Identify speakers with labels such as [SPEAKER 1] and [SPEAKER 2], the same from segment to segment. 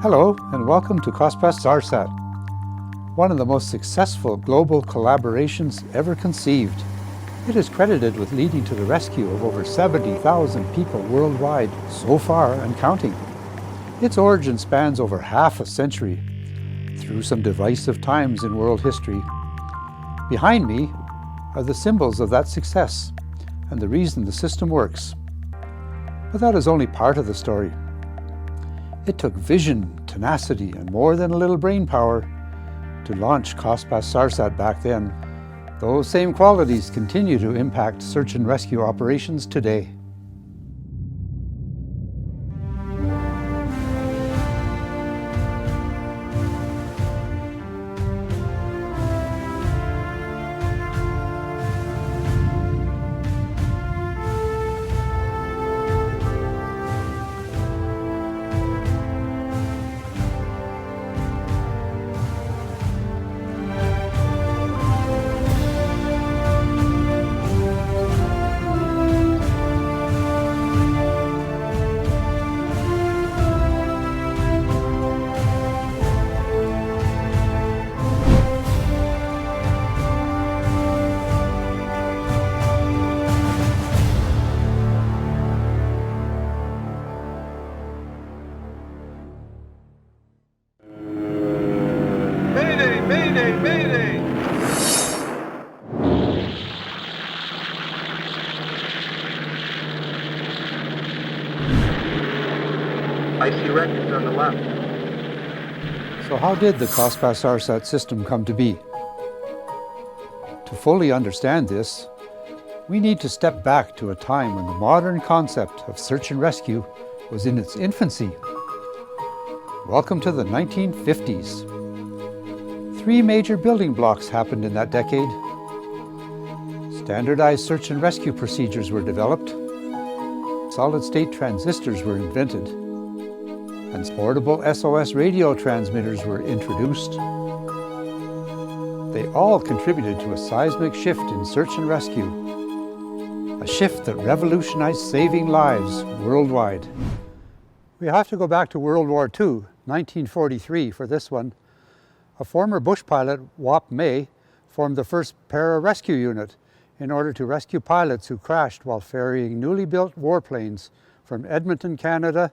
[SPEAKER 1] Hello, and welcome to Cospas-Sarsat, one of the most successful global collaborations ever conceived. It is credited with leading to the rescue of over 70,000 people worldwide so far and counting. Its origin spans over half a century, through some divisive times in world history. Behind me are the symbols of that success and the reason the system works. But that is only part of the story. It took vision, tenacity, and more than a little brain power to launch Cospas-Sarsat back then. Those same qualities continue to impact search and rescue operations today.
[SPEAKER 2] Mayday, mayday! I see wreckage on the left.
[SPEAKER 1] So how did the Cospas-Sarsat system come to be? To fully understand this, we need to step back to a time when the modern concept of search and rescue was in its infancy. Welcome to the 1950s. 3 major building blocks happened in that decade. Standardized search and rescue procedures were developed, solid-state transistors were invented, and portable SOS radio transmitters were introduced. They all contributed to a seismic shift in search and rescue, a shift that revolutionized saving lives worldwide. We have to go back to World War II, 1943 for this one. A former bush pilot, Wap May, formed the first para-rescue unit in order to rescue pilots who crashed while ferrying newly built warplanes from Edmonton, Canada,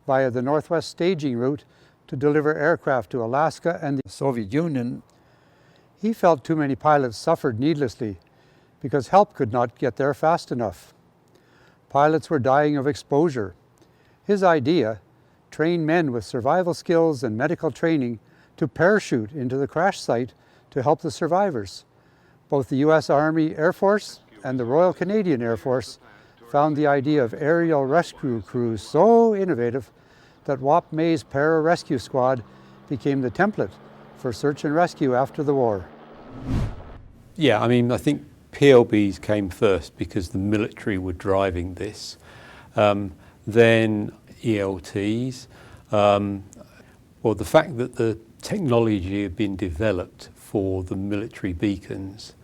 [SPEAKER 1] via the Northwest Staging Route to deliver aircraft to Alaska and the Soviet Union. He felt too many pilots suffered needlessly because help could not get there fast enough. Pilots were dying of exposure. His idea, train men with survival skills and medical training to parachute into the crash site to help the survivors. Both the U.S. Army Air Force and the Royal Canadian Air Force found the idea of aerial rescue crews so innovative that Wap May's para-rescue squad became the template for search and rescue after the war.
[SPEAKER 3] Yeah, I mean, I think PLBs came first because the military were driving this. Then ELTs. Well, the fact that the technology had been developed for the military beacons,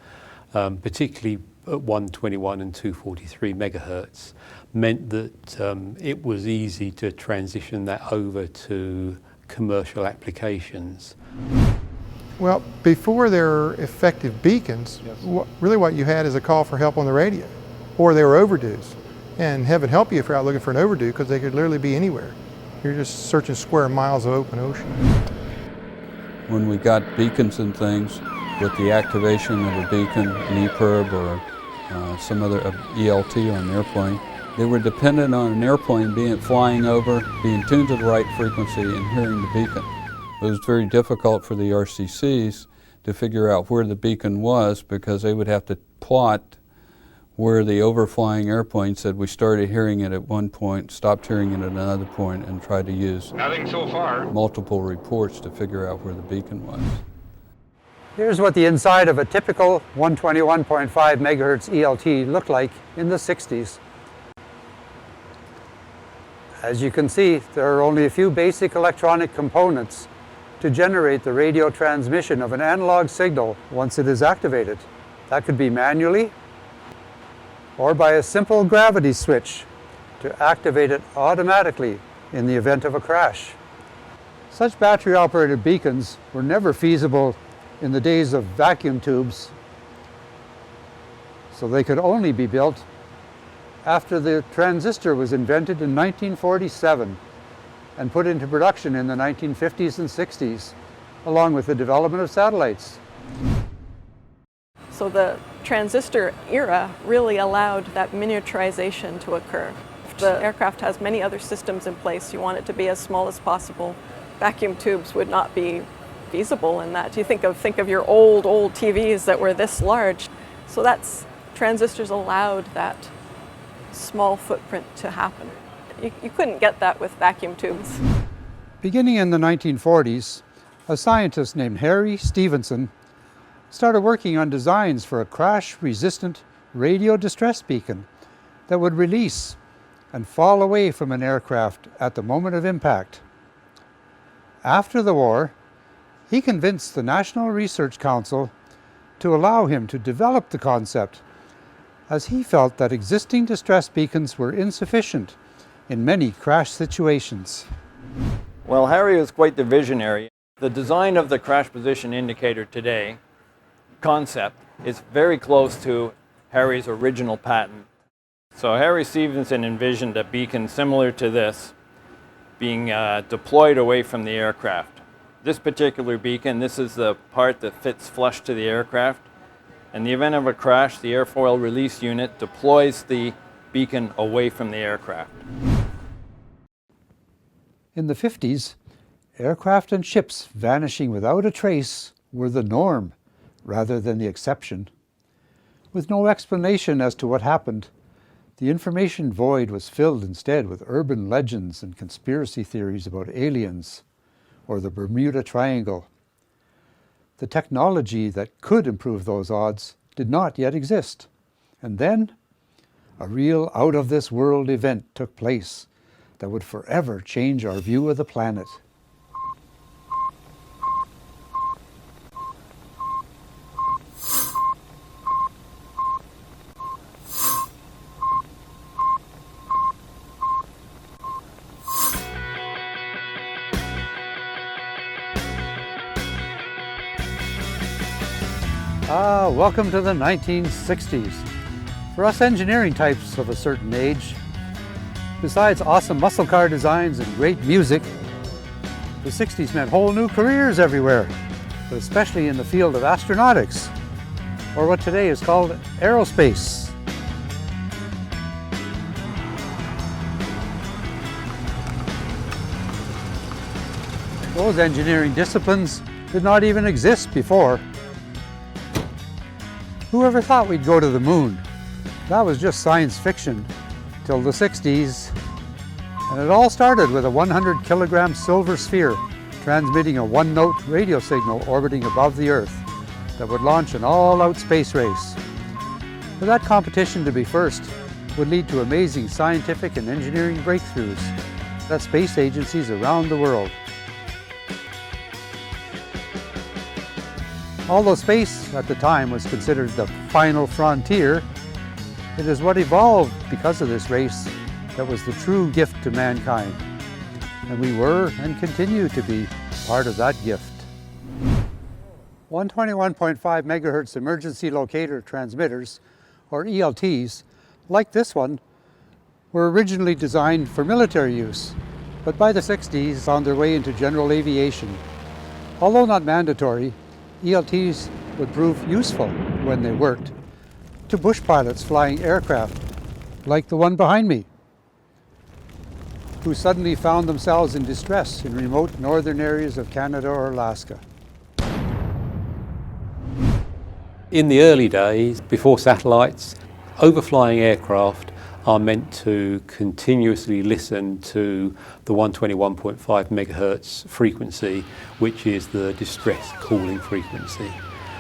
[SPEAKER 3] particularly at 121 and 243 megahertz, meant that it was easy to transition that over to commercial applications.
[SPEAKER 4] Well, before there were effective beacons, yes. Really what you had is a call for help on the radio, or they were overdues. And heaven help you if you're out looking for an overdue, because they could literally be anywhere. You're just searching square miles of open ocean.
[SPEAKER 5] When we got beacons and things, with the activation of a beacon, an EPIRB or some other ELT on an airplane, they were dependent on an airplane flying over, being tuned to the right frequency and hearing the beacon. It was very difficult for the RCCs to figure out where the beacon was because they would have to plot where the overflying airplane said we started hearing it at one point, stopped hearing it at another point, and tried to use
[SPEAKER 2] Nothing so far.
[SPEAKER 5] multiple reports to figure out where the beacon was.
[SPEAKER 1] Here's what the inside of a typical 121.5 megahertz ELT looked like in the 60s. As you can see, there are only a few basic electronic components to generate the radio transmission of an analog signal once it is activated. That could be manually or by a simple gravity switch to activate it automatically in the event of a crash. Such battery-operated beacons were never feasible in the days of vacuum tubes, so they could only be built after the transistor was invented in 1947 and put into production in the 1950s and 60s, along with the development of satellites.
[SPEAKER 6] So the transistor era really allowed that miniaturization to occur. The aircraft has many other systems in place. You want it to be as small as possible. Vacuum tubes would not be feasible in that. You think of your old TVs that were this large. So transistors allowed that small footprint to happen. You couldn't get that with vacuum tubes.
[SPEAKER 1] Beginning in the 1940s, a scientist named Harry Stephenson started working on designs for a crash-resistant radio distress beacon that would release and fall away from an aircraft at the moment of impact. After the war, he convinced the National Research Council to allow him to develop the concept, as he felt that existing distress beacons were insufficient in many crash situations.
[SPEAKER 7] Well, Harry was quite the visionary. The design of the crash position indicator today concept is very close to Harry's original patent. So Harry Stephenson envisioned a beacon similar to this being deployed away from the aircraft. This particular beacon, this is the part that fits flush to the aircraft. In the event of a crash, the airfoil release unit deploys the beacon away from the aircraft.
[SPEAKER 1] In the 50s, aircraft and ships vanishing without a trace were the norm rather than the exception. With no explanation as to what happened, the information void was filled instead with urban legends and conspiracy theories about aliens or the Bermuda Triangle. The technology that could improve those odds did not yet exist. And then, a real out-of-this-world event took place that would forever change our view of the planet. Welcome to the 1960s. For us engineering types of a certain age, besides awesome muscle car designs and great music, the 60s meant whole new careers everywhere, but especially in the field of astronautics, or what today is called aerospace. Those engineering disciplines did not even exist before. Who ever thought we'd go to the moon? That was just science fiction till the 60s. And it all started with a 100-kilogram silver sphere transmitting a one-note radio signal orbiting above the Earth that would launch an all-out space race. For that competition to be first would lead to amazing scientific and engineering breakthroughs at space agencies around the world. Although space at the time was considered the final frontier, it is what evolved because of this race that was the true gift to mankind. And we were and continue to be part of that gift. 121.5 megahertz emergency locator transmitters, or ELTs, like this one, were originally designed for military use, but by the 60s on their way into general aviation. Although not mandatory, ELTs would prove useful when they worked to bush pilots flying aircraft like the one behind me, who suddenly found themselves in distress in remote northern areas of Canada or Alaska.
[SPEAKER 3] In the early days, before satellites, overflying aircraft are meant to continuously listen to the 121.5 megahertz frequency, which is the distress calling frequency.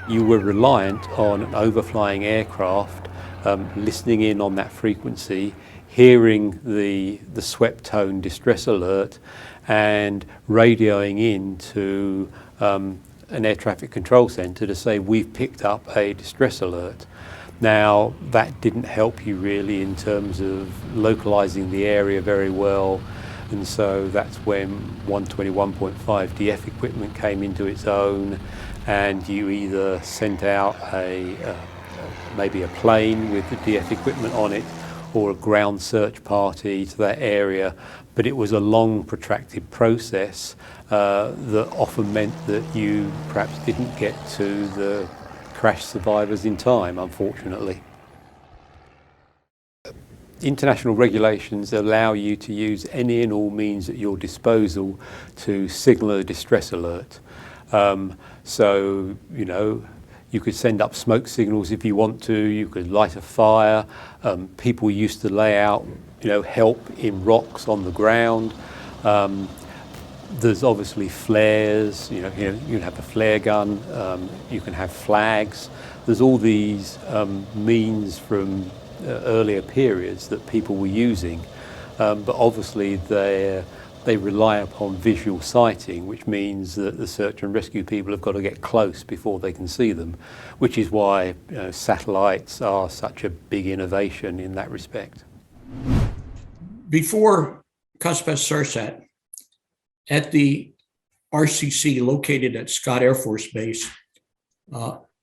[SPEAKER 3] You were reliant on an overflying aircraft listening in on that frequency, hearing the swept tone distress alert and radioing into an air traffic control centre to say we've picked up a distress alert. Now, that didn't help you really in terms of localising the area very well, And so that's when 121.5 DF equipment came into its own, and you either sent out maybe a plane with the DF equipment on it, or a ground search party to that area. But it was a long, protracted process that often meant that you perhaps didn't get to the crash survivors in time, unfortunately. International regulations allow you to use any and all means at your disposal to signal a distress alert. So, you know, you could send up smoke signals if you want to, you could light a fire. People used to lay out, you know, help in rocks on the ground. There's obviously flares, you can have a flare gun, you can have flags. There's all these means from earlier periods that people were using, but obviously they rely upon visual sighting, which means that the search and rescue people have got to get close before they can see them, which is why satellites are such a big innovation in that respect.
[SPEAKER 8] Before Cospas-Sarsat, at the RCC located at Scott Air Force Base,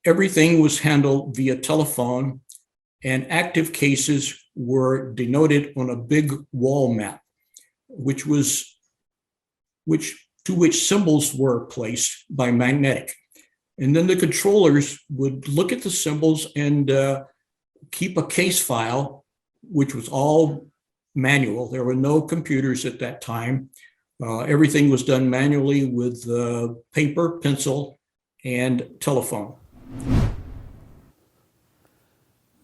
[SPEAKER 8] everything was handled via telephone, and active cases were denoted on a big wall map, to which symbols were placed by magnetic. And then the controllers would look at the symbols and keep a case file, which was all manual. There were no computers at that time. Everything was done manually with paper, pencil, and telephone.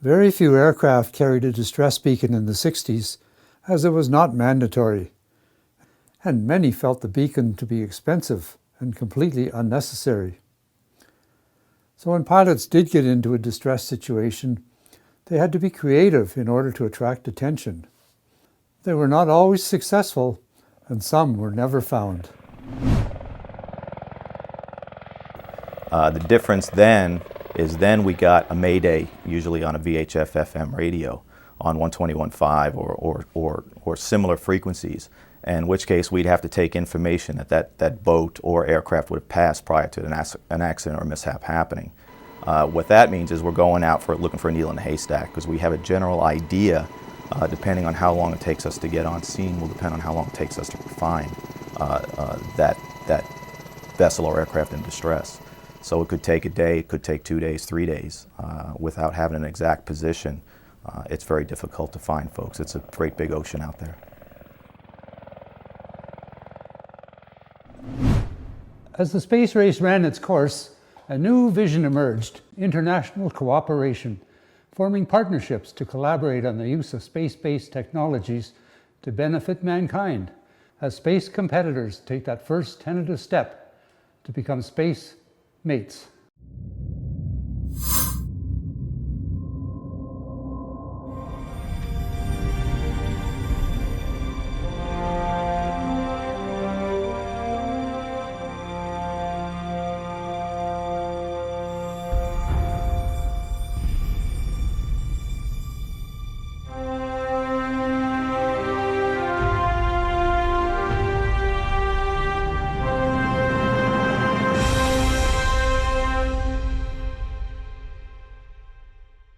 [SPEAKER 1] Very few aircraft carried a distress beacon in the 60s, as it was not mandatory, and many felt the beacon to be expensive and completely unnecessary. So when pilots did get into a distress situation, they had to be creative in order to attract attention. They were not always successful, and some were never found.
[SPEAKER 9] The difference then is we got a mayday, usually on a VHF FM radio on 121.5 or similar frequencies, in which case we'd have to take information that boat or aircraft would have passed prior to an accident or mishap happening. What that means is we're going out looking for a needle in a haystack, because we have a general idea, depending on how long it takes us to get on scene will depend on how long it takes us to find that vessel or aircraft in distress. So it could take a day, it could take 2 days, 3 days. Without having an exact position, it's very difficult to find folks. It's a great big ocean out there.
[SPEAKER 1] As the space race ran its course, a new vision emerged: international cooperation, forming partnerships to collaborate on the use of space-based technologies to benefit mankind, as space competitors take that first tentative step to become space mates.